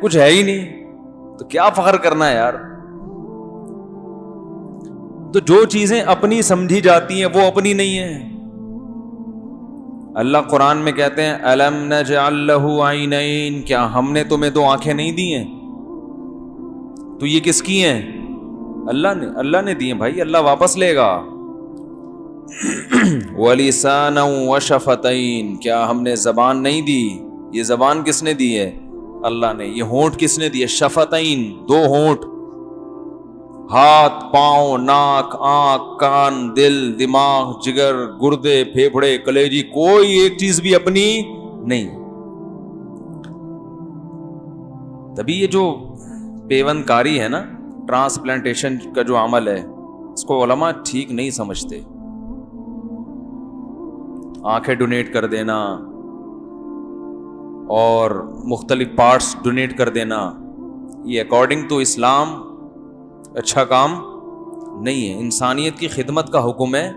کچھ ہے ہی نہیں تو کیا فخر کرنا ہے یار. تو جو چیزیں اپنی سمجھی جاتی ہیں وہ اپنی نہیں ہیں. اللہ قرآن میں کہتے ہیں الم نجعل لہ عینین, کیا ہم نے تمہیں 2 آنکھیں نہیں دی ہیں؟ تو یہ کس کی ہیں؟ اللہ نے دی ہیں بھائی, اللہ واپس لے گا. وَلِسَانًا وَشَفَتَيْن, کیا ہم نے زبان نہیں دی؟ یہ زبان کس نے دی ہے؟ اللہ نے. یہ ہونٹ کس نے دی ہے؟ شفتین, 2 ہونٹ. ہاتھ, پاؤں, ناک, آنکھ, کان, دل, دماغ, جگر, گردے, پھیپھڑے, کلیجی, کوئی ایک چیز بھی اپنی نہیں. تبھی یہ جو پیوند کاری ہے نا, ٹرانسپلانٹیشن کا جو عمل ہے, اس کو علماء ٹھیک نہیں سمجھتے. آنکھیں ڈونیٹ کر دینا اور مختلف پارٹس ڈونیٹ کر دینا, یہ اکارڈنگ ٹو اسلام اچھا کام نہیں ہے. انسانیت کی خدمت کا حکم ہے.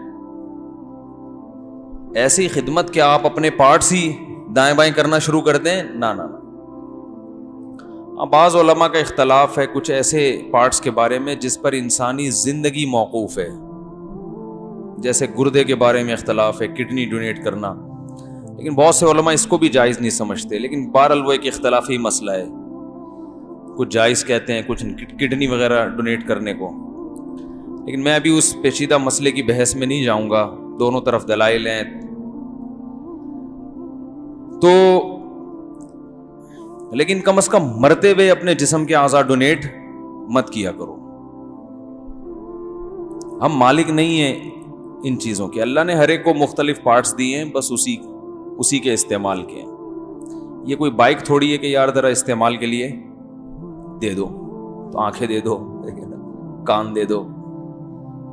ایسی خدمت کہ آپ اپنے پارٹس ہی دائیں بائیں کرنا شروع کر دیں, نہ. بعض علماء کا اختلاف ہے کچھ ایسے پارٹس کے بارے میں جس پر انسانی زندگی موقوف ہے. جیسے گردے کے بارے میں اختلاف ہے, کڈنی ڈونیٹ کرنا, لیکن بہت سے علماء اس کو بھی جائز نہیں سمجھتے. لیکن بہرحال وہ ایک اختلافی مسئلہ ہے. کچھ جائز کہتے ہیں, کچھ کڈنی وغیرہ ڈونیٹ کرنے کو. لیکن میں ابھی اس پیچیدہ مسئلے کی بحث میں نہیں جاؤں گا, دونوں طرف دلائل ہیں. تو لیکن کم از کم مرتے ہوئے اپنے جسم کے اعضاء ڈونیٹ مت کیا کرو. ہم مالک نہیں ہیں ان چیزوں کے. اللہ نے ہر ایک کو مختلف پارٹس دیے ہیں, بس اسی کے استعمال کے ہیں. یہ کوئی بائک تھوڑی ہے کہ یار ذرا استعمال کے لیے دے دو, تو آنکھیں دے دو, کان دے دو.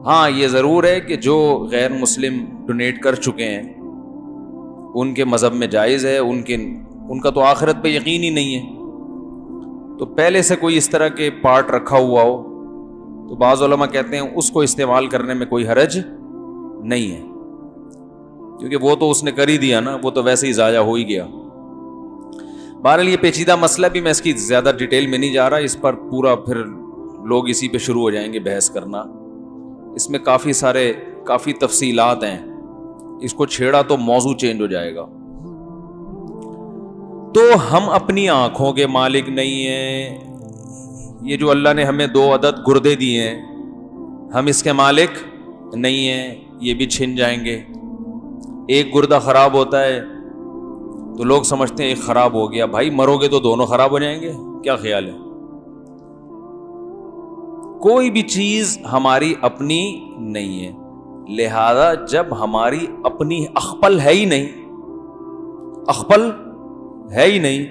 ہاں یہ ضرور ہے کہ جو غیر مسلم ڈونیٹ کر چکے ہیں ان کے مذہب میں جائز ہے, ان کا تو آخرت پہ یقین ہی نہیں ہے. تو پہلے سے کوئی اس طرح کے پارٹ رکھا ہوا ہو تو بعض علماء کہتے ہیں اس کو استعمال کرنے میں کوئی حرج نہیں ہے, کیونکہ وہ تو اس نے کر ہی دیا نا, وہ تو ویسے ہی ضائع ہو ہی گیا. بہرحال یہ پیچیدہ مسئلہ بھی, میں اس کی زیادہ ڈیٹیل میں نہیں جا رہا. اس پر پورا پھر لوگ اسی پہ شروع ہو جائیں گے بحث کرنا. اس میں کافی تفصیلات ہیں, اس کو چھیڑا تو موضوع چینج ہو جائے گا. تو ہم اپنی آنکھوں کے مالک نہیں ہیں. یہ جو اللہ نے ہمیں 2 عدد گردے دیے ہیں, ہم اس کے مالک نہیں ہیں. یہ بھی چھن جائیں گے. ایک گردہ خراب ہوتا ہے تو لوگ سمجھتے ہیں ایک خراب ہو گیا. بھائی مرو گے تو دونوں خراب ہو جائیں گے, کیا خیال ہے؟ کوئی بھی چیز ہماری اپنی نہیں ہے. لہذا جب ہماری اپنی اخپل ہے ہی نہیں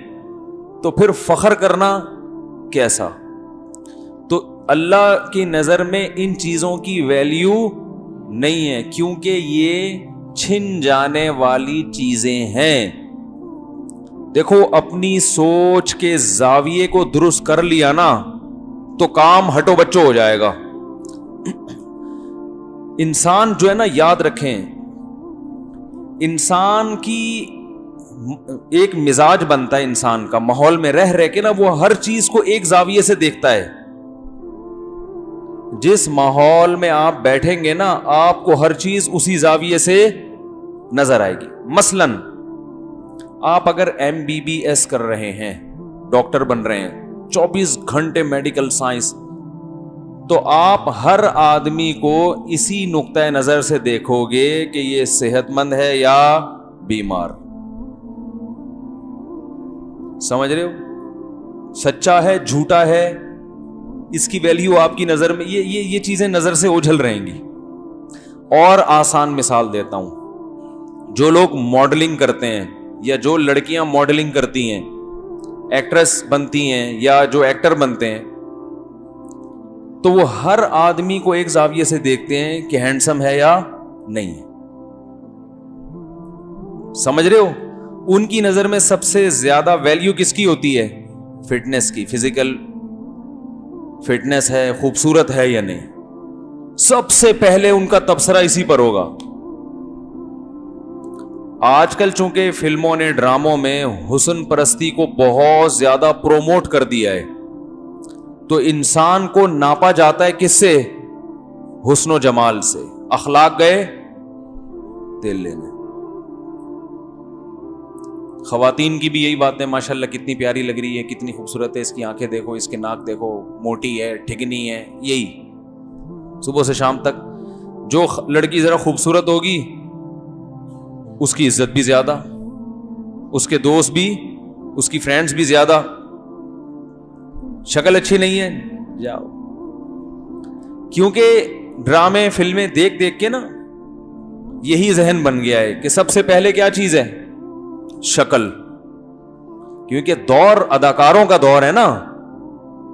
تو پھر فخر کرنا کیسا؟ تو اللہ کی نظر میں ان چیزوں کی ویلیو نہیں ہے, کیونکہ یہ چھن جانے والی چیزیں ہیں. دیکھو اپنی سوچ کے زاویے کو درست کر لیا نا تو کام ہٹو بچو ہو جائے گا. انسان جو ہے نا, یاد رکھیں, انسان کی ایک مزاج بنتا ہے انسان کا, ماحول میں رہ کے نا وہ ہر چیز کو ایک زاویے سے دیکھتا ہے. جس ماحول میں آپ بیٹھیں گے نا آپ کو ہر چیز اسی زاویے سے نظر آئے گی. مثلاً آپ اگر MBBS کر رہے ہیں, ڈاکٹر بن رہے ہیں, 24 گھنٹے میڈیکل سائنس, تو آپ ہر آدمی کو اسی نقطۂ نظر سے دیکھو گے کہ یہ صحت مند ہے یا بیمار. سمجھ رہے ہو؟ سچا ہے جھوٹا ہے, اس کی ویلیو آپ کی نظر میں یہ چیزیں نظر سے اوجھل رہیں گی. اور آسان مثال دیتا ہوں, جو لوگ ماڈلنگ کرتے ہیں یا جو لڑکیاں ماڈلنگ کرتی ہیں, ایکٹریس بنتی ہیں یا جو ایکٹر بنتے ہیں, تو وہ ہر آدمی کو ایک زاویے سے دیکھتے ہیں کہ ہینڈسم ہے یا نہیں ہے. سمجھ رہے ہو؟ ان کی نظر میں سب سے زیادہ ویلیو کس کی ہوتی ہے؟ فٹنس کی. فزیکل فٹنس ہے, خوبصورت ہے یا نہیں, سب سے پہلے ان کا تبصرہ اسی پر ہوگا. آج کل چونکہ فلموں نے ڈراموں میں حسن پرستی کو بہت زیادہ پروموٹ کر دیا ہے، تو انسان کو ناپا جاتا ہے کس سے؟ حسن و جمال سے. اخلاق گئے تیل لینے. خواتین کی بھی یہی بات ہے، ماشاءاللہ کتنی پیاری لگ رہی ہے، کتنی خوبصورت ہے، اس کی آنکھیں دیکھو، اس کے ناک دیکھو، موٹی ہے، ٹھگنی ہے. یہی صبح سے شام تک. جو لڑکی ذرا خوبصورت ہوگی اس کی عزت بھی زیادہ، اس کے دوست بھی، اس کی فرینڈز بھی زیادہ. شکل اچھی نہیں ہے، جاؤ. کیونکہ ڈرامے فلمیں دیکھ دیکھ کے نا یہی ذہن بن گیا ہے کہ سب سے پہلے کیا چیز ہے؟ شکل. کیونکہ دور اداکاروں کا دور ہے نا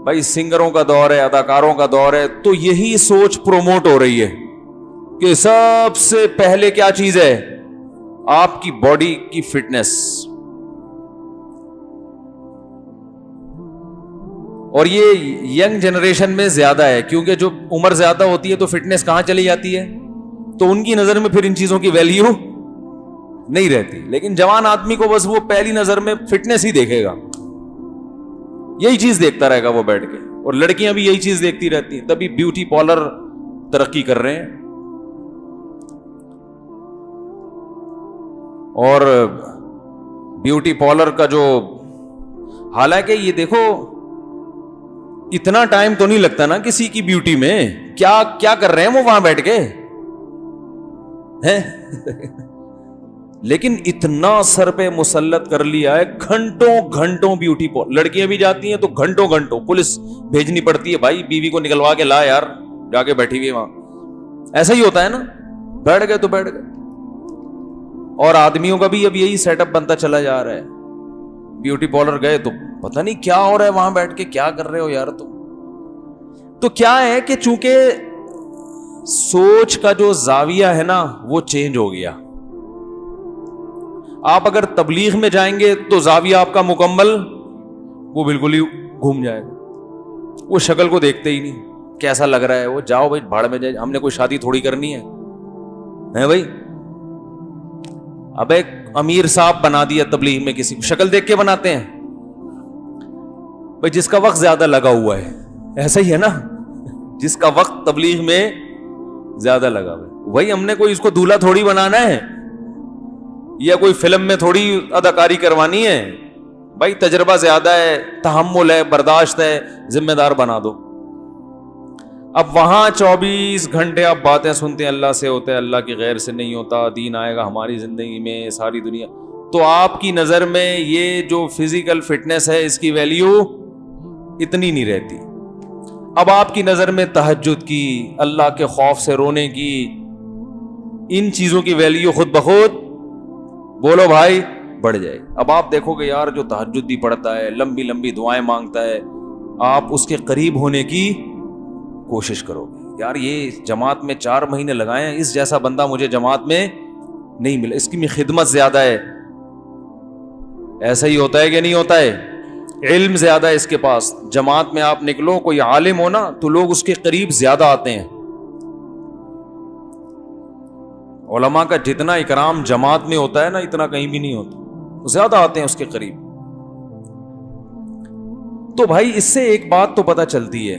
بھائی، سنگروں کا دور ہے، اداکاروں کا دور ہے، تو یہی سوچ پروموٹ ہو رہی ہے کہ سب سے پہلے کیا چیز ہے؟ آپ کی باڈی کی فٹنس. اور یہ ینگ جنریشن میں زیادہ ہے، کیونکہ جو عمر زیادہ ہوتی ہے تو فٹنس کہاں چلی جاتی ہے، تو ان کی نظر میں پھر ان چیزوں کی ویلیو نہیں رہتی. لیکن جوان آدمی کو بس وہ پہلی نظر میں فٹنس ہی دیکھے گا، یہی چیز دیکھتا رہے گا وہ بیٹھ کے. اور لڑکیاں بھی یہی چیز دیکھتی رہتی ہیں، تبھی بیوٹی پارلر ترقی کر رہے ہیں. اور بیوٹی پارلر کا جو، حالانکہ یہ دیکھو اتنا ٹائم تو نہیں لگتا نا کسی کی بیوٹی میں. کیا کیا کر رہے ہیں وہ وہاں بیٹھ کے ہیں لیکن اتنا سر پہ مسلط کر لیا ہے، گھنٹوں گھنٹوں بیوٹی پارلر. لڑکیاں بھی جاتی ہیں تو گھنٹوں گھنٹوں پولیس بھیجنی پڑتی ہے، بھائی بیوی کو نکلوا کے لا یار، جا کے بیٹھی ہوئی وہاں. ایسا ہی ہوتا ہے نا، بیٹھ گئے تو بیٹھ گئے. اور آدمیوں کا بھی اب یہی سیٹ اپ بنتا چلا جا رہا ہے. بیوٹی پارلر گئے تو پتہ نہیں کیا ہو رہا ہے وہاں بیٹھ کے، کیا کر رہے ہو یار تم. تو کیا ہے کہ چونکہ سوچ کا جو زاویہ ہے نا وہ چینج ہو گیا. آپ اگر تبلیغ میں جائیں گے تو زاویہ آپ کا مکمل وہ بالکل ہی گھوم جائے گا. وہ شکل کو دیکھتے ہی نہیں، کیسا لگ رہا ہے وہ، جاؤ بھائی بھاڑ میں جائے، ہم نے کوئی شادی تھوڑی کرنی ہے بھائی. اب ایک امیر صاحب بنا دیا تبلیغ میں، کسی کو شکل دیکھ کے بناتے ہیں بھائی، جس کا وقت زیادہ لگا ہوا ہے. ایسا ہی ہے نا، جس کا وقت تبلیغ میں زیادہ لگا ہوا ہے. وہی ہم نے کوئی اس کو دولہا تھوڑی بنانا ہے، یا کوئی فلم میں تھوڑی اداکاری کروانی ہے بھائی. تجربہ زیادہ ہے، تحمل ہے، برداشت ہے، ذمہ دار بنا دو. اب وہاں 24 گھنٹے آپ باتیں سنتے ہیں، اللہ سے ہوتا ہے، اللہ کی غیر سے نہیں ہوتا، دین آئے گا ہماری زندگی میں، ساری دنیا. تو آپ کی نظر میں یہ جو فزیکل فٹنس ہے اس کی ویلیو اتنی نہیں رہتی. اب آپ کی نظر میں تہجد کی، اللہ کے خوف سے رونے کی، ان چیزوں کی ویلیو خود بخود بولو بھائی بڑھ جائے. اب آپ دیکھو گے یار جو تہجد بھی پڑھتا ہے، لمبی لمبی دعائیں مانگتا ہے، آپ اس کے قریب ہونے کی کوشش کرو گے. یار یہ جماعت میں 4 مہینے لگائے ہیں، اس جیسا بندہ مجھے جماعت میں نہیں ملا، اس کی خدمت زیادہ ہے. ایسا ہی ہوتا ہے کہ نہیں ہوتا ہے؟ علم زیادہ ہے اس کے پاس. جماعت میں آپ نکلو، کوئی عالم ہو نا تو لوگ اس کے قریب زیادہ آتے ہیں. علماء کا جتنا اکرام جماعت میں ہوتا ہے نا اتنا کہیں بھی نہیں ہوتا، زیادہ آتے ہیں اس کے قریب. تو بھائی اس سے ایک بات تو پتہ چلتی ہے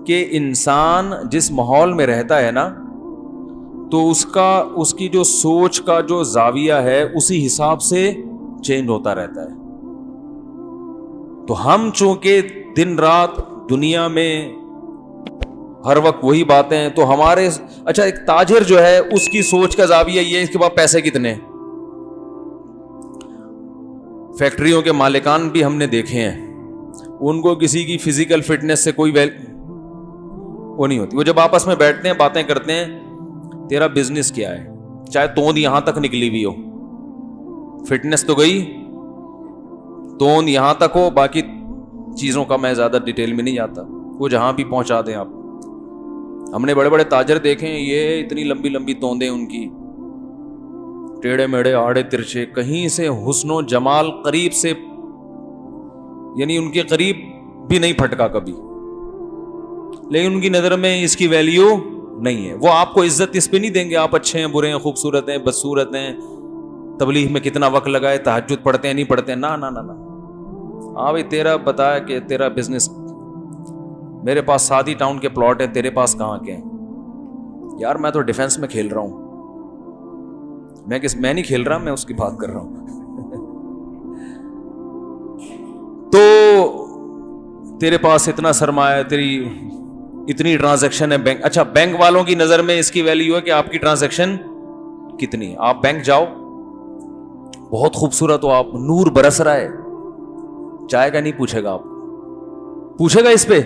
کہ انسان جس ماحول میں رہتا ہے نا تو اس کی جو سوچ کا جو زاویہ ہے اسی حساب سے چینج ہوتا رہتا ہے. تو ہم چونکہ دن رات دنیا میں ہر وقت وہی باتیں، تو ہمارے اچھا ایک تاجر جو ہے اس کی سوچ کا زاویہ یہ ہے، اس کے پاس پیسے کتنے. فیکٹریوں کے مالکان بھی ہم نے دیکھے ہیں، ان کو کسی کی فزیکل فٹنس سے کوئی وہ نہیں ہوتی. وہ جب آپس میں بیٹھتے ہیں باتیں کرتے ہیں، تیرا بزنس کیا ہے، چاہے توند یہاں تک نکلی ہوئی ہو، فٹنس تو گئی، توند یہاں تک ہو، باقی چیزوں کا میں زیادہ ڈیٹیل میں نہیں جاتا، وہ جہاں بھی پہنچا دیں آپ. ہم نے بڑے بڑے تاجر دیکھے ہیں، یہ اتنی لمبی لمبی توندیں ان کی، ٹیڑے میڑے آڑے ترچے، کہیں سے حسن و جمال قریب سے، یعنی ان کے قریب بھی نہیں پھٹکا کبھی. لیکن ان کی نظر میں اس کی ویلیو نہیں ہے. وہ آپ کو عزت اس پہ نہیں دیں گے آپ اچھے ہیں, برے ہیں, خوبصورت ہیں, بدصورت ہیں, تبلیغ میں کتنا وقت لگائے, تہجد پڑھتے ہیں نہیں پڑھتے ہیں, نہ نہ نہ. ہاں بھائی تیرا بتایا کہ تیرا بزنس, میرے پاس سادی ٹاؤن کے پلاٹ ہیں, تیرے پاس کہاں کے ہیں یار, میں تو ڈیفنس میں کھیل رہا ہوں, میں نہیں کھیل رہا, میں اس کی بات کر رہا ہوں. تو تیرے پاس اتنا سرمایہ, تیری اتنی ٹرانزیکشن ہے بینک. اچھا بینک والوں کی نظر میں اس کی ویلیو ہے کہ آپ کی ٹرانزیکشن کتنی ہے. آپ بینک جاؤ, بہت خوبصورت ہو آپ, نور برس رہا ہے, چائے کا نہیں پوچھے گا, آپ پوچھے گا اس پہ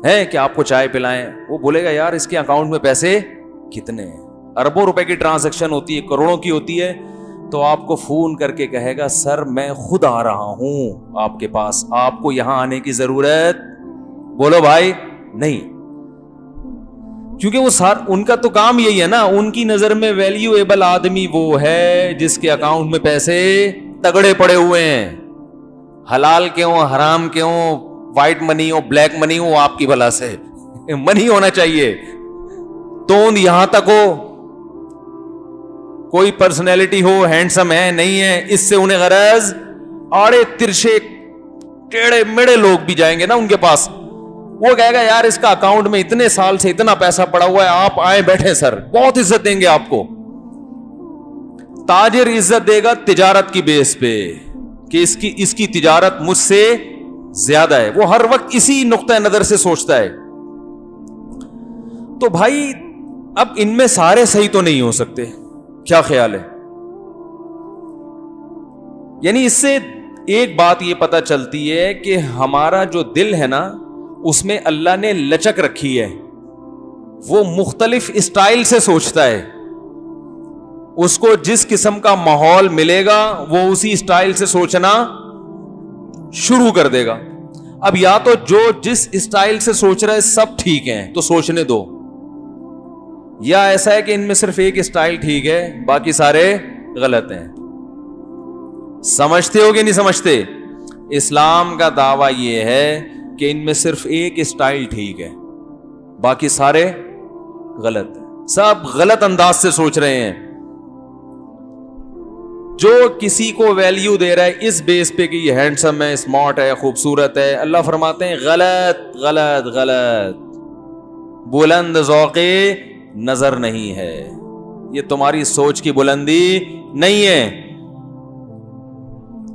ہے کہ آپ کو چائے پلائیں, وہ بولے گا یار اس کے اکاؤنٹ میں پیسے کتنے ہیں. اربوں روپے کی ٹرانزیکشن ہوتی ہے, کروڑوں کی ہوتی ہے, تو آپ کو فون کر کے کہے گا سر میں خود آ رہا ہوں آپ کے پاس, آپ کو یہاں آنے کی ضرورت بولو بھائی نہیں. کیونکہ وہ ان کا تو کام یہی ہے نا, ان کی نظر میں ویلیویبل آدمی وہ ہے جس کے اکاؤنٹ میں پیسے تگڑے پڑے ہوئے ہیں, حلال کے ہوں, حرام کے ہوں, وائٹ منی ہو, بلیک منی ہو, آپ کی بھلا سے منی ہونا چاہیے. توند یہاں تک ہو, کوئی پرسنالٹی ہو, ہینڈسم ہے نہیں ہے, اس سے انہیں غرض. آڑے ترشے ٹیڑے میڑے لوگ بھی جائیں گے نا ان کے پاس, وہ کہے گا یار اس کا اکاؤنٹ میں اتنے سال سے اتنا پیسہ پڑا ہوا ہے, آپ آئے بیٹھے سر, بہت عزت دیں گے آپ کو. تاجر عزت دے گا تجارت کی بیس پہ کہ اس کی تجارت مجھ سے زیادہ ہے, وہ ہر وقت اسی نقطہ نظر سے سوچتا ہے. تو بھائی اب ان میں سارے صحیح تو نہیں ہو سکتے, کیا خیال ہے؟ یعنی اس سے ایک بات یہ پتہ چلتی ہے کہ ہمارا جو دل ہے نا اس میں اللہ نے لچک رکھی ہے, وہ مختلف اسٹائل سے سوچتا ہے. اس کو جس قسم کا ماحول ملے گا وہ اسی اسٹائل سے سوچنا شروع کر دے گا. اب یا تو جو جس اسٹائل سے سوچ رہا ہے سب ٹھیک ہیں تو سوچنے دو, یا ایسا ہے کہ ان میں صرف ایک اسٹائل ٹھیک ہے باقی سارے غلط ہیں. سمجھتے ہو کہ نہیں سمجھتے؟ اسلام کا دعویٰ یہ ہے کہ ان میں صرف ایک اسٹائل ٹھیک ہے, باقی سارے غلط ہیں, سب غلط انداز سے سوچ رہے ہیں. جو کسی کو ویلیو دے رہا ہے اس بیس پہ کہ یہ ہینڈسم ہے, اسمارٹ ہے, خوبصورت ہے, اللہ فرماتے ہیں غلط غلط غلط, بلند ذوق نظر نہیں ہے, یہ تمہاری سوچ کی بلندی نہیں ہے.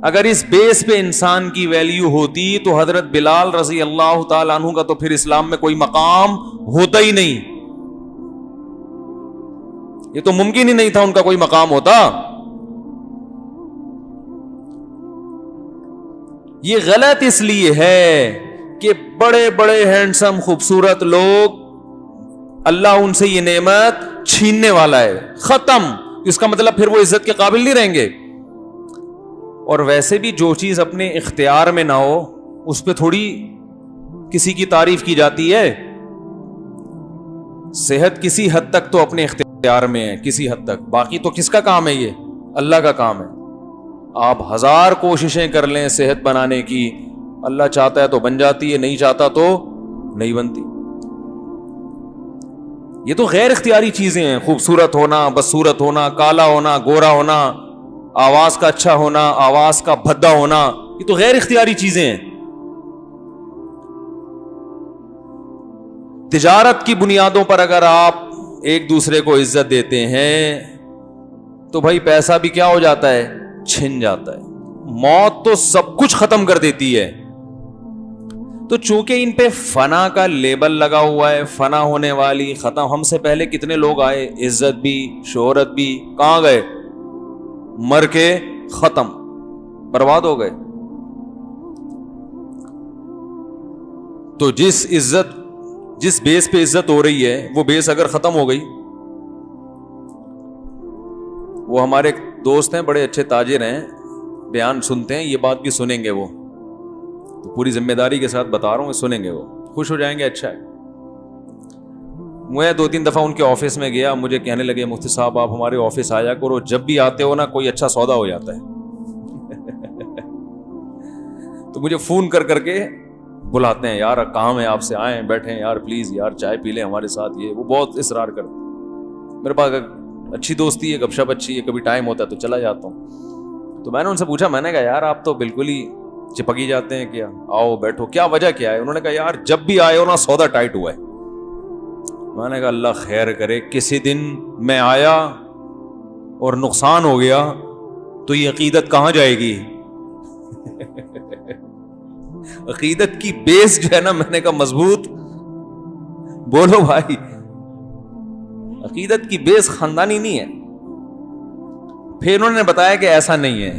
اگر اس بیس پہ انسان کی ویلیو ہوتی تو حضرت بلال رضی اللہ تعالیٰ عنہ کا تو پھر اسلام میں کوئی مقام ہوتا ہی نہیں, یہ تو ممکن ہی نہیں تھا ان کا کوئی مقام ہوتا. یہ غلط اس لیے ہے کہ بڑے بڑے ہینڈسم خوبصورت لوگ اللہ ان سے یہ نعمت چھیننے والا ہے, ختم. اس کا مطلب پھر وہ عزت کے قابل نہیں رہیں گے. اور ویسے بھی جو چیز اپنے اختیار میں نہ ہو اس پہ تھوڑی کسی کی تعریف کی جاتی ہے. صحت کسی حد تک تو اپنے اختیار میں ہے, کسی حد تک, باقی تو کس کا کام ہے؟ یہ اللہ کا کام ہے. آپ ہزار کوششیں کر لیں صحت بنانے کی, اللہ چاہتا ہے تو بن جاتی ہے, نہیں چاہتا تو نہیں بنتی. یہ تو غیر اختیاری چیزیں ہیں, خوبصورت ہونا, بدصورت ہونا, کالا ہونا, گورا ہونا, آواز کا اچھا ہونا, آواز کا بھدا ہونا, یہ تو غیر اختیاری چیزیں ہیں. تجارت کی بنیادوں پر اگر آپ ایک دوسرے کو عزت دیتے ہیں تو بھائی پیسہ بھی کیا ہو جاتا ہے؟ چھن جاتا ہے. موت تو سب کچھ ختم کر دیتی ہے. تو چونکہ ان پہ فنا کا لیبل لگا ہوا ہے, فنا ہونے والی, ختم. ہم سے پہلے کتنے لوگ آئے, عزت بھی, شہرت بھی, کہاں گئے؟ مر کے ختم, برباد ہو گئے. تو جس بیس پہ عزت ہو رہی ہے وہ بیس اگر ختم ہو گئی, وہ ہمارے دوست ہیں بڑے اچھے تاجر ہیں, بیان سنتے ہیں, یہ بات بھی سنیں گے وہ, تو پوری ذمہ داری کے ساتھ بتا رہا ہوں, سنیں گے وہ, خوش ہو جائیں گے. اچھا ہے. میں 2-3 دفعہ ان کے آفس میں گیا, مجھے کہنے لگے مفتی صاحب آپ ہمارے آفس آیا کرو, جب بھی آتے ہو نا کوئی اچھا سودا ہو جاتا ہے. تو مجھے فون کر کے بلاتے ہیں, یار کام ہے آپ سے, آئیں بیٹھیں یار پلیز یار چائے پی لیں ہمارے ساتھ, یہ وہ بہت اصرار کرتے. میرے پاس اچھی دوستی ہے, گپ شپ اچھی ہے, کبھی ٹائم ہوتا ہے تو چلا جاتا ہوں. تو میں نے ان سے پوچھا, میں نے کہا یار آپ تو بالکل ہی چپکی جاتے ہیں, کیا آؤ بیٹھو, کیا وجہ کیا ہے؟ انہوں نے کہا یار جب بھی آئے ہو نا سودا ٹائٹ ہوا ہے. میں نے کہا اللہ خیر کرے, کسی دن میں آیا اور نقصان ہو گیا تو یہ عقیدت کہاں جائے گی؟ عقیدت کی بیس جو ہے نا, میں نے کہا مضبوط, بولو بھائی, عقیدت کی بیس خاندانی نہیں ہے. پھر انہوں نے بتایا کہ ایسا نہیں ہے.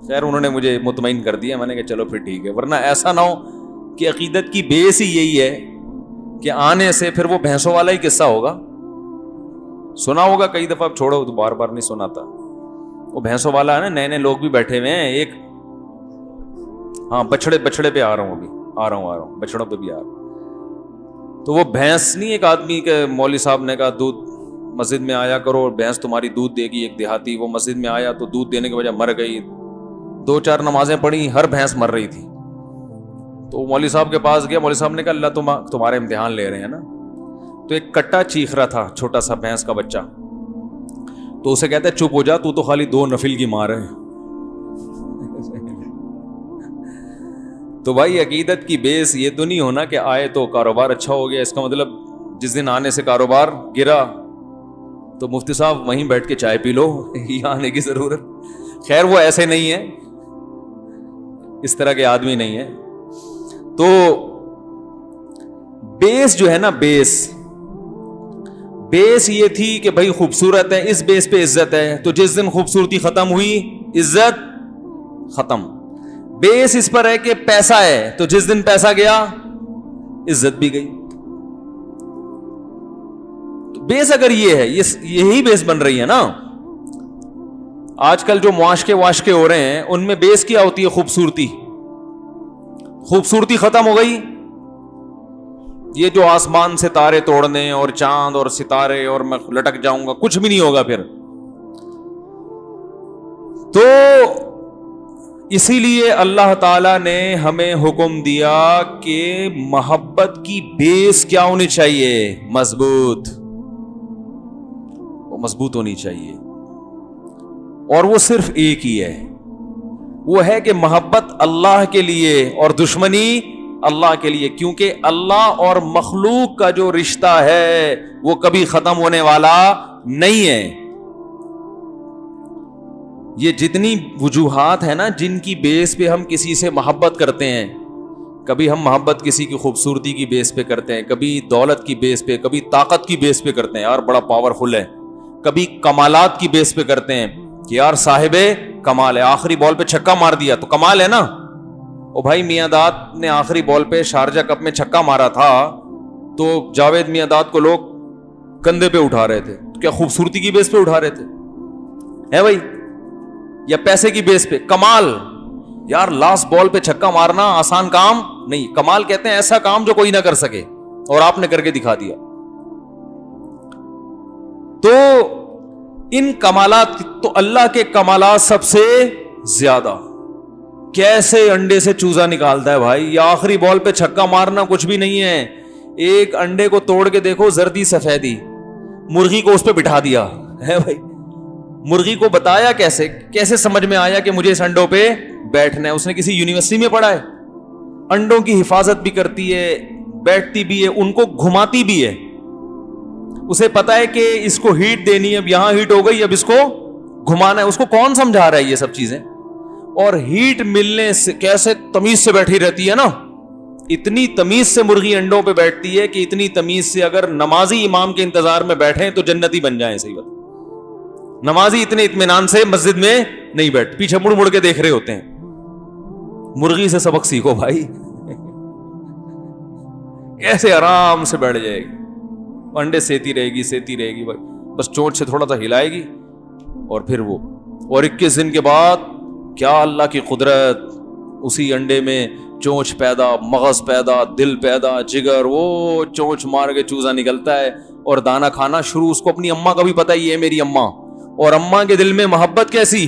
خیر انہوں نے مجھے مطمئن کر دیا, میں نے کہا چلو پھر ٹھیک ہے, ورنہ ایسا نہ ہو کہ عقیدت کی بیس ہی یہی ہے کہ آنے سے پھر وہ بھینسوں والا ہی قصہ ہوگا. سنا ہوگا کئی دفعہ, چھوڑو تو بار بار نہیں سناتا. وہ بھینسوں والا ہے نا, نئے نئے لوگ بھی بیٹھے ہوئے ہیں. ایک ہاں بچڑے پہ آ رہا ہوں, ابھی آ رہا ہوں بچڑوں پہ بھی آ رہا ہوں. تو وہ بھینس نہیں, ایک آدمی کے مولوی صاحب نے کہا دودھ مسجد میں آیا کرو, بھینس تمہاری دودھ دے گی. ایک دیہاتی وہ مسجد میں آیا تو دودھ دینے کی وجہ مر گئی. 2-4 نمازیں پڑھی, ہر بھینس مر رہی تھی. تو مولوی صاحب کے پاس گیا, مولوی صاحب نے کہا اللہ تمہارے امتحان لے رہے ہیں نا. تو ایک کٹا چیخ رہا تھا, چھوٹا سا بھینس کا بچہ. تو اسے کہتا ہے چپ ہو جا, تو خالی 2 نفل کی مار ہے. تو بھائی عقیدت کی بیس یہ تو نہیں ہونا کہ آئے تو کاروبار اچھا ہو گیا, اس کا مطلب جس دن آنے سے کاروبار گرا تو مفتی صاحب وہیں بیٹھ کے چائے پی لو, یہ آنے کی ضرورت. خیر وہ ایسے نہیں ہے, اس طرح کے آدمی نہیں ہے. تو بیس جو ہے نا, بیس یہ تھی کہ بھائی خوبصورت ہے, اس بیس پہ عزت ہے. تو جس دن خوبصورتی ختم ہوئی عزت ختم. بیس اس پر ہے کہ پیسہ ہے, تو جس دن پیسہ گیا عزت بھی گئی. تو بیس اگر یہ ہے, یہی بیس بن رہی ہے نا. آج کل جو معاشقے ہو رہے ہیں ان میں بیس کیا ہوتی ہے؟ خوبصورتی. خوبصورتی ختم ہو گئی, یہ جو آسمان سے تارے توڑنے اور چاند اور ستارے اور میں لٹک جاؤں گا, کچھ بھی نہیں ہوگا پھر. تو اسی لیے اللہ تعالی نے ہمیں حکم دیا کہ محبت کی بیس کیا ہونی چاہیے؟ مضبوط. وہ مضبوط ہونی چاہیے, اور وہ صرف ایک ہی ہے, وہ ہے کہ محبت اللہ کے لیے اور دشمنی اللہ کے لیے. کیونکہ اللہ اور مخلوق کا جو رشتہ ہے وہ کبھی ختم ہونے والا نہیں ہے. یہ جتنی وجوہات ہیں نا جن کی بیس پہ ہم کسی سے محبت کرتے ہیں, کبھی ہم محبت کسی کی خوبصورتی کی بیس پہ کرتے ہیں, کبھی دولت کی بیس پہ, کبھی طاقت کی بیس پہ کرتے ہیں, یار بڑا پاورفل ہے, کبھی کمالات کی بیس پہ کرتے ہیں کہ یار صاحب کمال ہے, آخری بال پہ چھکا مار دیا تو کمال ہے نا. او بھائی میاں داد نے آخری بال پہ شارجہ کپ میں چھکا مارا تھا تو جاوید میاں داد کو لوگ کندھے پہ اٹھا رہے تھے, کیا خوبصورتی کی بیس پہ اٹھا رہے تھے؟ ہے بھائی, یا پیسے کی بیس پہ؟ کمال, یار لاسٹ بال پہ چھکا مارنا آسان کام نہیں. کمال کہتے ہیں ایسا کام جو کوئی نہ کر سکے, اور آپ نے کر کے دکھا دیا. تو ان کمالات, تو اللہ کے کمالات سب سے زیادہ. کیسے انڈے سے چوزا نکالتا ہے بھائی, یہ آخری بال پہ چھکا مارنا کچھ بھی نہیں ہے. ایک انڈے کو توڑ کے دیکھو, زردی سفیدی, مرغی کو اس پہ بٹھا دیا ہے بھائی. مرغی کو بتایا کیسے سمجھ میں آیا کہ مجھے اس انڈوں پہ بیٹھنا ہے؟ اس نے کسی یونیورسٹی میں پڑھا ہے؟ انڈوں کی حفاظت بھی کرتی ہے, بیٹھتی بھی ہے, ان کو گھماتی بھی ہے. اسے پتا ہے کہ اس کو ہیٹ دینی ہے, اب یہاں ہیٹ ہو گئی, اب اس کو گھمانا ہے. اس کو کون سمجھا رہا ہے یہ سب چیزیں؟ اور ہیٹ ملنے سے کیسے تمیز سے بیٹھی رہتی ہے نا. اتنی تمیز سے مرغی انڈوں پہ بیٹھتی ہے کہ اتنی تمیز سے اگر نمازی امام کے انتظار میں بیٹھیں تو جنتی بن جائیں. صحیح بات, نمازی اتنے اطمینان سے مسجد میں نہیں بیٹھ, پیچھے مڑ کے دیکھ رہے ہوتے ہیں. مرغی سے سبق سیکھو بھائی, کیسے آرام سے بیٹھ جائے گی, انڈے سیتی رہے گی بھائی, بس چونچ سے تھوڑا سا ہلائے گی اور پھر وہ. اور 21 دن کے بعد کیا اللہ کی قدرت, اسی انڈے میں چونچ پیدا, مغز پیدا, دل پیدا, جگر, وہ چونچ مار کے چوزا نکلتا ہے اور دانا کھانا شروع. اس کو اپنی اماں کا بھی پتا ہی ہے میری اماں, اور اماں کے دل میں محبت کیسی.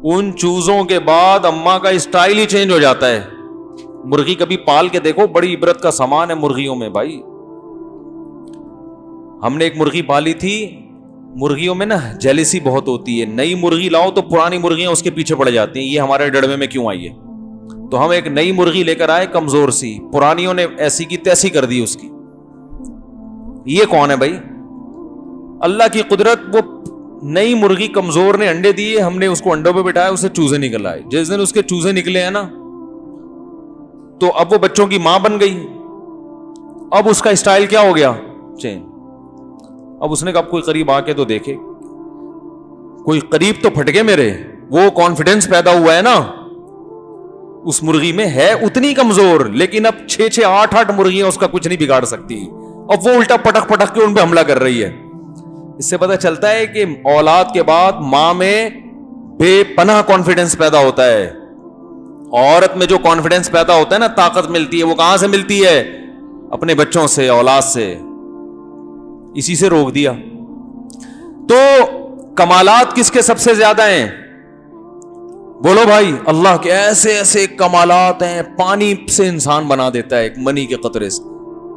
ان چوزوں کے بعد اماں کا اسٹائل ہی چینج ہو جاتا ہے. مرغی کبھی پال کے دیکھو, بڑی عبرت کا سامان ہے مرغیوں میں بھائی. ہم نے ایک مرغی پالی تھی, مرغیوں میں نا جیلسی بہت ہوتی ہے, نئی مرغی لاؤ تو پرانی مرغیاں اس کے پیچھے پڑ جاتی ہیں, یہ ہمارے ڈڑوے میں کیوں آئی ہے. تو ہم ایک نئی مرغی لے کر آئے کمزور سی, پرانیوں نے ایسی کی تیسی کر دی اس کی. یہ کون ہے بھائی؟ اللہ کی قدرت. وہ نئی مرغی کمزور نے انڈے دیے, ہم نے اس کو انڈوں پہ بٹھایا, اسے چوزے نکل آئے. جس دن اس کے چوزے نکلے ہیں نا, تو اب وہ بچوں کی ماں بن گئی. اب اس کا اسٹائل کیا ہو گیا؟ چینج. اب اس نے کہا کوئی قریب آ کے تو دیکھے, کوئی قریب تو پھٹ گئے میرے. وہ کانفیڈنس پیدا ہوا ہے نا اس مرغی میں, ہے اتنی کمزور, لیکن اب 6-6 8-8 مرغیاں اس کا کچھ نہیں بگاڑ سکتی. اب وہ الٹا پٹک پٹک کے ان پہ حملہ کر رہی ہے. اس سے پتہ چلتا ہے کہ اولاد کے بعد ماں میں بے پناہ کانفیڈنس پیدا ہوتا ہے. عورت میں جو کانفیڈنس پیدا ہوتا ہے نا, طاقت ملتی ہے, وہ کہاں سے ملتی ہے؟ اپنے بچوں سے, اولاد سے. اسی سے روک دیا. تو کمالات کس کے سب سے زیادہ ہیں؟ بولو بھائی, اللہ کے ایسے ایسے کمالات ہیں. پانی سے انسان بنا دیتا ہے, ایک منی کے قطرے سے.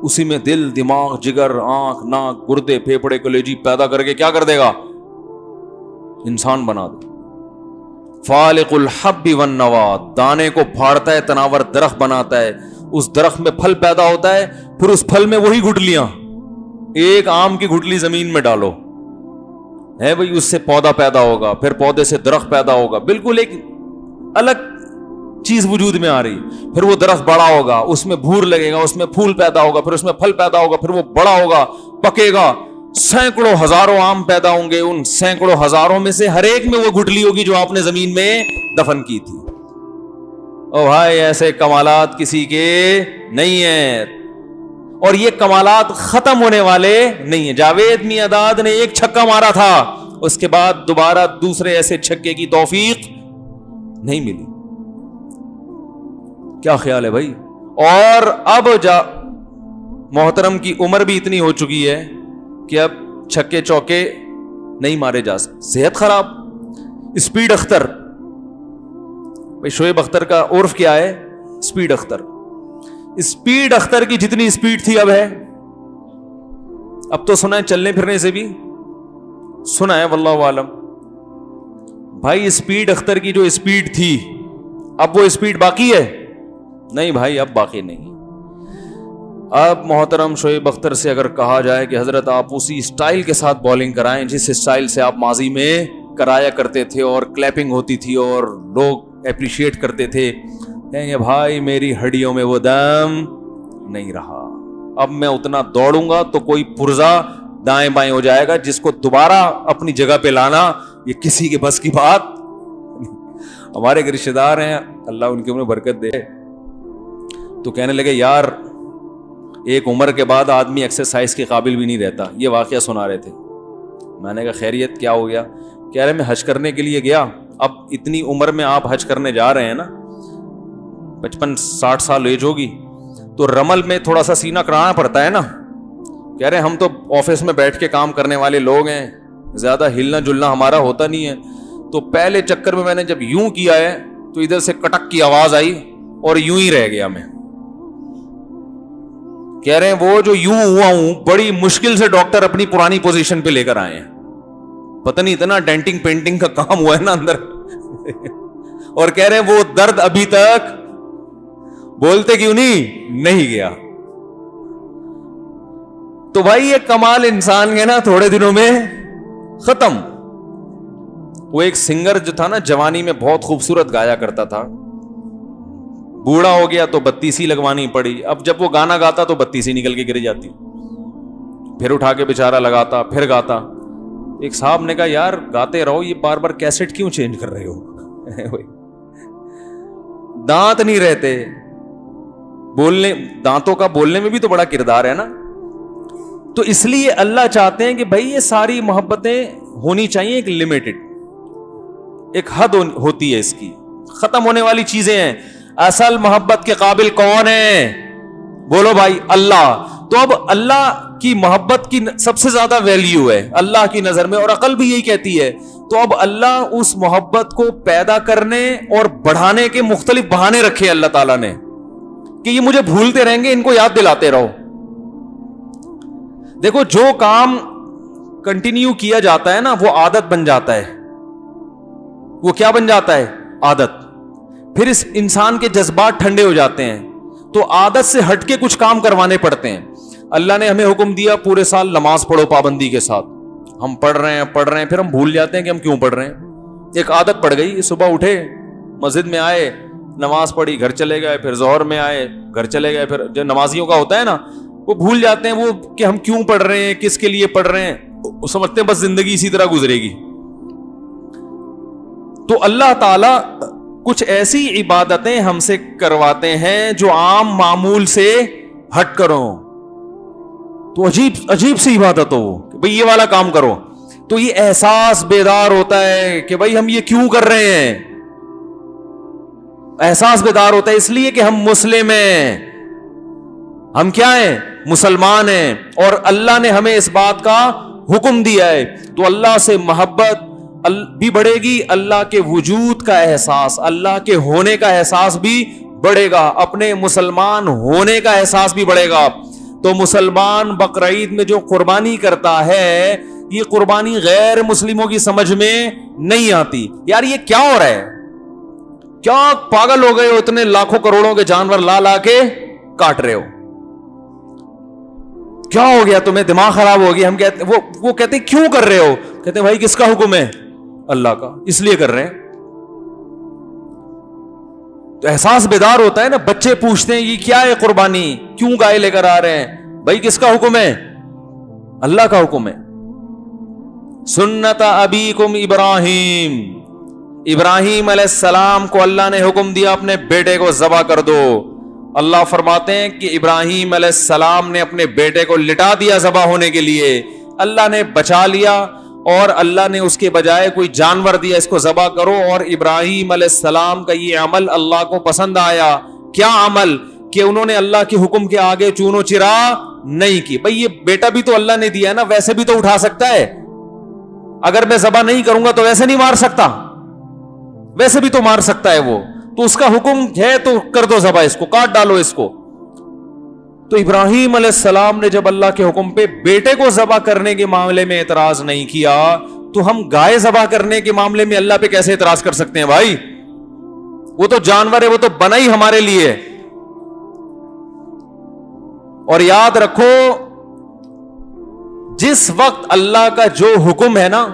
اسی میں دل, دماغ, جگر, آنکھ, ناک, گردے, پھیپڑے, کلیجی پیدا کر کے کیا کر دے گا؟ انسان بنا دے. فالق الحب والنوى, دانے کو پھاڑتا ہے, تناور درخت بناتا ہے. اس درخت میں پھل پیدا ہوتا ہے, پھر اس پھل میں وہی گٹلیاں. ایک آم کی گٹلی زمین میں ڈالو ہے بھائی, اس سے پودا پیدا ہوگا, پھر پودے سے درخت پیدا ہوگا, بالکل ایک الگ چیز وجود میں آ رہی. پھر وہ درخت بڑا ہوگا, اس میں بھور لگے گا, اس میں پھول پیدا ہوگا, پھر اس میں پھل پیدا ہوگا, پھر وہ بڑا ہوگا, پکے گا, سینکڑوں ہزاروں آم پیدا ہوں گے. ان سینکڑوں ہزاروں میں سے ہر ایک میں وہ گٹلی ہوگی جو آپ نے زمین میں دفن کی تھی. او بھائی, ایسے کمالات کسی کے نہیں ہیں, اور یہ کمالات ختم ہونے والے نہیں ہیں. جاوید میاں داد نے ایک چھکا مارا تھا, اس کے بعد دوبارہ دوسرے ایسے چھکے کی توفیق نہیں ملی. کیا خیال ہے بھائی؟ اور اب محترم کی عمر بھی اتنی ہو چکی ہے کہ اب چھکے چوکے نہیں مارے جا سکتے. صحت خراب. اسپیڈ اختر, بھائی شعیب اختر کا عرف کیا ہے؟ اسپیڈ اختر. اسپیڈ اختر کی جتنی اسپیڈ تھی اب ہے. اب تو سنا ہے چلنے پھرنے سے بھی سنا ہے, واللہ عالم. بھائی اسپیڈ اختر کی جو اسپیڈ تھی, اب وہ اسپیڈ باقی ہے؟ نہیں بھائی, اب باقی نہیں. اب محترم شعیب اختر سے اگر کہا جائے کہ حضرت آپ اسی اسٹائل کے ساتھ بالنگ کرائیں جس اسٹائل سے آپ ماضی میں کرایا کرتے تھے, اور کلیپنگ ہوتی تھی اور لوگ اپریشیٹ کرتے تھے, کہیں گے بھائی میری ہڈیوں میں وہ دم نہیں رہا. اب میں اتنا دوڑوں گا تو کوئی پرزا دائیں بائیں ہو جائے گا, جس کو دوبارہ اپنی جگہ پہ لانا یہ کسی کے بس کی بات. ہمارے ایک رشتے دار ہیں, اللہ ان کی عمر برکت دے, تو کہنے لگے یار ایک عمر کے بعد آدمی ایکسرسائز کے قابل بھی نہیں رہتا. یہ واقعہ سنا رہے تھے. میں نے کہا خیریت کیا ہو گیا؟ کہہ رہے میں حج کرنے کے لیے گیا. اب اتنی عمر میں آپ حج کرنے جا رہے ہیں نا, 55-60 سال ایج ہوگی, تو رمل میں تھوڑا سا سینہ کرانا پڑتا ہے نا. کہہ رہے ہم تو آفس میں بیٹھ کے کام کرنے والے لوگ ہیں, زیادہ ہلنا جلنا ہمارا ہوتا نہیں ہے. تو پہلے چکر میں نے جب یوں کیا ہے تو ادھر سے کٹک کی آواز آئی اور یوں ہی رہ گیا میں. کہہ رہے ہیں وہ جو یوں ہوا ہوں, بڑی مشکل سے ڈاکٹر اپنی پرانی پوزیشن پہ لے کر آئے ہیں. پتہ نہیں اتنا ڈینٹنگ پینٹنگ کا کام ہوا ہے نا اندر. اور کہہ رہے ہیں وہ درد ابھی تک بولتے کیوں نہیں گیا. تو بھائی یہ کمال انسان کے نا تھوڑے دنوں میں ختم. وہ ایک سنگر جو تھا نا جوانی میں بہت خوبصورت گایا کرتا تھا, بوڑھا ہو گیا تو بتیسی لگوانی پڑی. اب جب وہ گانا گاتا تو بتیسی نکل کے گر جاتی, پھر اٹھا کے بیچارہ لگاتا, پھر گاتا. ایک صاحب نے کہا یار گاتے رہو, یہ بار بار کیسٹ کیوں چینج کر رہے ہو؟ دانت نہیں رہتے, بولنے دانتوں کا بولنے میں بھی تو بڑا کردار ہے نا. تو اس لیے اللہ چاہتے ہیں کہ بھائی یہ ساری محبتیں ہونی چاہیے ایک لمیٹڈ, ایک حد ہوتی ہے اس کی, ختم ہونے والی چیزیں ہیں. اصل محبت کے قابل کون ہے؟ بولو بھائی اللہ. تو اب اللہ کی محبت کی سب سے زیادہ ویلیو ہے اللہ کی نظر میں, اور عقل بھی یہی کہتی ہے. تو اب اللہ اس محبت کو پیدا کرنے اور بڑھانے کے مختلف بہانے رکھے اللہ تعالیٰ نے. کہ یہ مجھے بھولتے رہیں گے, ان کو یاد دلاتے رہو. دیکھو جو کام کنٹینیو کیا جاتا ہے نا وہ عادت بن جاتا ہے. وہ کیا بن جاتا ہے؟ عادت. پھر اس انسان کے جذبات ٹھنڈے ہو جاتے ہیں, تو عادت سے ہٹ کے کچھ کام کروانے پڑتے ہیں. اللہ نے ہمیں حکم دیا پورے سال نماز پڑھو پابندی کے ساتھ. ہم پڑھ رہے ہیں پھر ہم بھول جاتے ہیں کہ ہم کیوں پڑھ رہے ہیں. ایک عادت پڑ گئی, صبح اٹھے مسجد میں آئے نماز پڑھی گھر چلے گئے, پھر ظہر میں آئے گھر چلے گئے. پھر جو نمازیوں کا ہوتا ہے نا وہ بھول جاتے ہیں وہ کہ ہم کیوں پڑھ رہے ہیں, کس کے لیے پڑھ رہے ہیں. وہ سمجھتے ہیں بس زندگی اسی طرح گزرے گی. تو اللہ تعالی کچھ ایسی عبادتیں ہم سے کرواتے ہیں جو عام معمول سے ہٹ کرو. تو عجیب سی عبادت ہو وہ کہ بھئی یہ والا کام کرو, تو یہ احساس بیدار ہوتا ہے کہ بھئی ہم یہ کیوں کر رہے ہیں. احساس بیدار ہوتا ہے اس لیے کہ ہم مسلم ہیں, ہم کیا ہیں؟ مسلمان ہیں, اور اللہ نے ہمیں اس بات کا حکم دیا ہے. تو اللہ سے محبت بھی بڑھے گی, اللہ کے وجود کا احساس, اللہ کے ہونے کا احساس بھی بڑھے گا, اپنے مسلمان ہونے کا احساس بھی بڑھے گا. تو مسلمان بقرعید میں جو قربانی کرتا ہے, یہ قربانی غیر مسلموں کی سمجھ میں نہیں آتی. یار یہ کیا ہو رہا ہے, کیا پاگل ہو گئے ہو, اتنے لاکھوں کروڑوں کے جانور لا کے کاٹ رہے ہو, کیا ہو گیا تمہیں, دماغ خراب ہو گیا. ہم کہتے وہ کہتے ہیں کیوں کر رہے ہو, کہتے ہیں بھائی کس کا حکم ہے؟ اللہ کا, اس لیے کر رہے ہیں. تو احساس بیدار ہوتا ہے نا. بچے پوچھتے ہیں یہ کیا ہے قربانی, کیوں گائے لے کر آ رہے ہیں؟ بھائی کس کا حکم ہے؟ اللہ کا حکم ہے. سنت ابیکم ابراہیم, ابراہیم علیہ السلام کو اللہ نے حکم دیا اپنے بیٹے کو ذبح کر دو. اللہ فرماتے ہیں کہ ابراہیم علیہ السلام نے اپنے بیٹے کو لٹا دیا ذبح ہونے کے لیے, اللہ نے بچا لیا, اور اللہ نے اس کے بجائے کوئی جانور دیا اس کو ذبح کرو. اور ابراہیم علیہ السلام کا یہ عمل اللہ کو پسند آیا. کیا عمل؟ کہ انہوں نے اللہ کے حکم کے آگے چونو چرا نہیں کی. بھئی یہ بیٹا بھی تو اللہ نے دیا ہے نا, ویسے بھی تو اٹھا سکتا ہے. اگر میں ذبح نہیں کروں گا تو ویسے نہیں مار سکتا, ویسے بھی تو مار سکتا ہے وہ. تو اس کا حکم ہے تو کر دو ذبح, اس کو کاٹ ڈالو اس کو. تو ابراہیم علیہ السلام نے جب اللہ کے حکم پہ بیٹے کو ذبح کرنے کے معاملے میں اعتراض نہیں کیا, تو ہم گائے ذبح کرنے کے معاملے میں اللہ پہ کیسے اعتراض کر سکتے ہیں بھائی؟ وہ تو جانور ہے, وہ تو بنا ہی ہمارے لیے. اور یاد رکھو جس وقت اللہ کا جو حکم ہے نا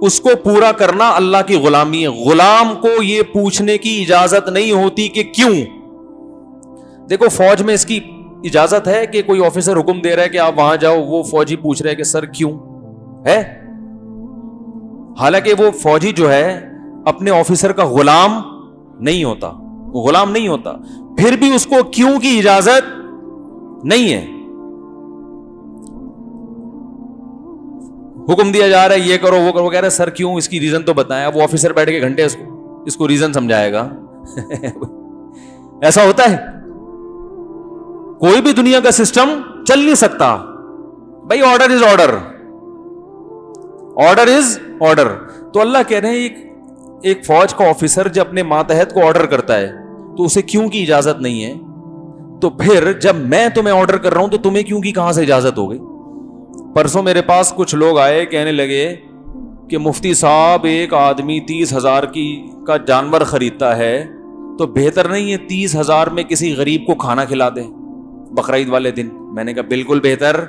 اس کو پورا کرنا اللہ کی غلامی ہے. غلام کو یہ پوچھنے کی اجازت نہیں ہوتی کہ کیوں. دیکھو فوج میں اس کی اجازت ہے کہ کوئی آفیسر حکم دے رہا ہے کہ آپ وہاں جاؤ, وہ فوجی پوچھ رہے کہ سر کیوں ہے, حالانکہ وہ فوجی جو ہے اپنے آفیسر کا غلام نہیں ہوتا, وہ غلام نہیں ہوتا, پھر بھی اس کو کیوں کی اجازت نہیں ہے. حکم دیا جا رہا ہے یہ کرو وہ کرو, وہ کہہ رہے سر کیوں, اس کی ریزن تو بتائیں. وہ آفیسر بیٹھ کے گھنٹے اس کو ریزن سمجھائے گا. ایسا ہوتا ہے؟ کوئی بھی دنیا کا سسٹم چل نہیں سکتا بھائی. Order is order, order is order. تو اللہ کہہ رہے ہیں ایک فوج کا آفیسر جب اپنے ماتحت کو آرڈر کرتا ہے تو اسے کیوں کی اجازت نہیں ہے, تو پھر جب میں تمہیں آرڈر کر رہا ہوں تو تمہیں کیوں کی کہاں سے اجازت ہو گئی؟ پرسوں میرے پاس کچھ لوگ آئے, کہنے لگے کہ مفتی صاحب ایک آدمی 30,000 کا جانور خریدتا ہے تو بہتر نہیں ہے 30,000 میں کسی غریب کو کھانا کھلا دے بقرعید والے دن. میں نے کہا بالکل بہتر.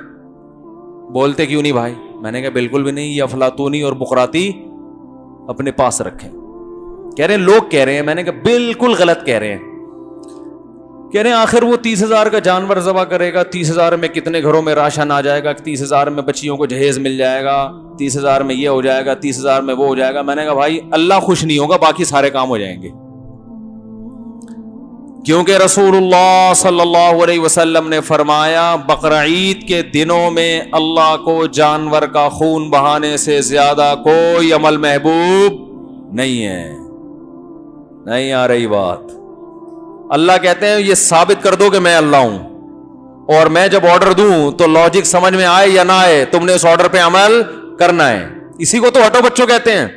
بولتے کیوں نہیں بھائی؟ میں نے کہا بالکل بھی نہیں, یہ افلاطونی اور بقراتی اپنے پاس رکھیں. کہہ رہے ہیں لوگ کہہ رہے ہیں. میں نے کہا بالکل غلط کہہ رہے ہیں. کہہ رہے ہیں آخر وہ 30,000 کا جانور ذبح کرے گا, 30,000 میں کتنے گھروں میں راشن آ جائے گا, 30,000 میں بچیوں کو جہیز مل جائے گا, 30,000 میں یہ ہو جائے گا, 30,000 میں وہ ہو جائے گا. میں نے کہا بھائی اللہ خوش نہیں ہوگا, باقی سارے کام ہو جائیں گے. کیونکہ رسول اللہ صلی اللہ علیہ وسلم نے فرمایا بقرعید کے دنوں میں اللہ کو جانور کا خون بہانے سے زیادہ کوئی عمل محبوب نہیں ہے. نہیں آ رہی بات؟ اللہ کہتے ہیں یہ ثابت کر دو کہ میں اللہ ہوں, اور میں جب آرڈر دوں تو لاجک سمجھ میں آئے یا نہ آئے تم نے اس آرڈر پہ عمل کرنا ہے. اسی کو تو ہٹو بچوں کہتے ہیں.